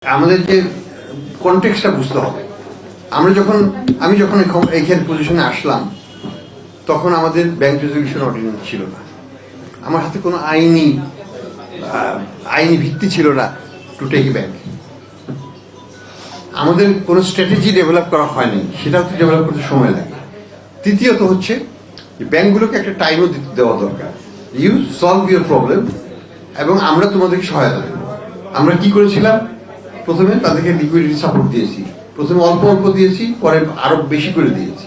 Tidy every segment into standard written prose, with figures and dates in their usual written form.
আমাদের যে কনটেক্সটটা বুঝতে হবে। আমি যখন এইখানে পজিশনে আসলাম তখন আমাদের ব্যাংক রেজলিউশন অর্ডিন্যান্স ছিল না, আমার হাতে কোনো আইনি ভিত্তি ছিল না টু টেক এ ব্যাংক। আমাদের কোনো স্ট্র্যাটেজি ডেভেলপ করা হয়নি, সেটাও তো ডেভেলপ করতে সময় লাগে। তৃতীয়ত হচ্ছে ব্যাংকগুলোকে একটা টাইমও দেওয়া দরকার, ইউ সলভ ইউর প্রবলেম এবং আমরা তোমাদেরকে সহায়তা দেবো। আমরা কি করেছিলাম, প্রথমে তাদেরকে লিকুইডিটি সাপোর্ট দিয়েছি, প্রথমে অল্প অল্প দিয়েছি, পরে আরো বেশি করে দিয়েছি।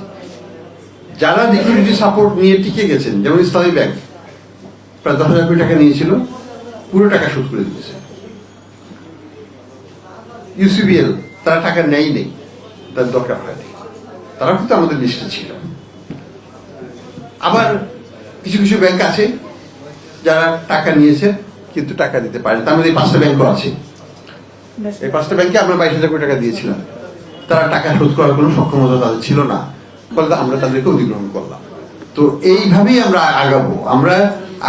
যারা লিকুইডিটি সাপোর্ট নিয়ে টিকে গেছেন, যেমন ইসলামী ব্যাংক প্রায় 10,000 কোটি টাকা নিয়েছিল, পুরো টাকা শোধ করে দিয়েছে। ইউসিবিএল তারা টাকা নেই, তার দরকার হয়নি, তারা কিন্তু আমাদের লিস্টে ছিল। আবার কিছু কিছু ব্যাংক আছে যারা টাকা নিয়েছে কিন্তু টাকা দিতে পারে, তার মধ্যে 5টা ব্যাংকও আছে। এই 5টা ব্যাংকে আমরা 22,000 কোটি টাকা দিয়েছিলাম, তারা টাকা শোধ করার কোনো সক্ষমতা তাদের ছিল না, ফলে আমরা তাদেরকে অধিগ্রহণ করলাম। তো এইভাবেই আমরা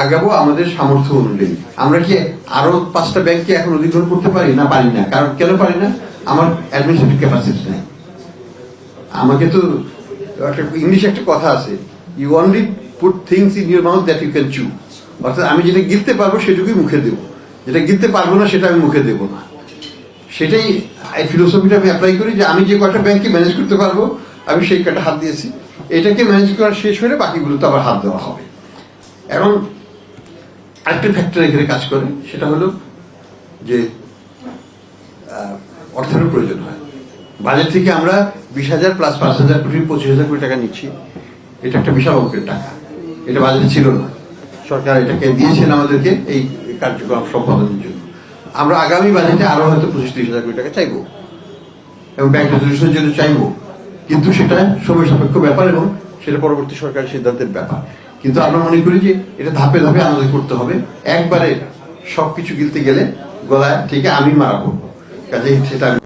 আগাবো আমাদের সামর্থ্য অনুযায়ী। আমরা কি আরো 5টা ব্যাংককে এখন অধিগ্রহণ করতে পারি না? পারি না। কারণ কেন পারি না? আমার অ্যাডমিনিস্ট্রেটিভ ক্যাপাসিটি নেই। আমাকে তো ইংলিশে একটা কথা আছে, you only put things in your mouth that you can chew. অর্থাৎ আমি যেটা গিলতে পারবো সেটুকুই মুখে দেবো, যেটা গিলতে পারবো না সেটা আমি মুখে দেবো না। সেটাই এই ফিলোসফিটা আমি অ্যাপ্লাই করি, যে আমি যে কয়টা ব্যাংকে ম্যানেজ করতে পারবো আমি সেই কয়টা হাত দিয়েছি, এটাকে ম্যানেজ করা শেষ হলে বাকিগুলো তো আবার হাত দেওয়া হবে। এখন আরেকটা ফ্যাক্টর এখানে কাজ করে, সেটা হলো যে অর্থের প্রয়োজন হয়। বাজেট থেকে আমরা 20,000 প্লাস 5,000 কোটি 25,000 কোটি টাকা নিচ্ছি, এটা একটা বিশাল অঙ্কের টাকা, এটা বাজেটে ছিল না। সরকার এটাকে দিয়েছেন আমাদেরকে এই কার্যক্রম সম্পাদনের জন্য। আমরা আগামী বাজেটে আরো হয়তো 25-30,000 কোটি টাকা চাইবো এবং ব্যাংক রেজলিউশনের জন্য চাইবো, কিন্তু সেটা সময় সাপেক্ষ ব্যাপার এবং সেটা পরবর্তী সরকারের সিদ্ধান্তের ব্যাপার। কিন্তু আমরা মনে করি যে এটা ধাপে ধাপে আমাদের করতে হবে। একবারে সবকিছু গিলতে গেলে গলায় থেকে আমি মারা পড়বো, কাজে সেটা আমি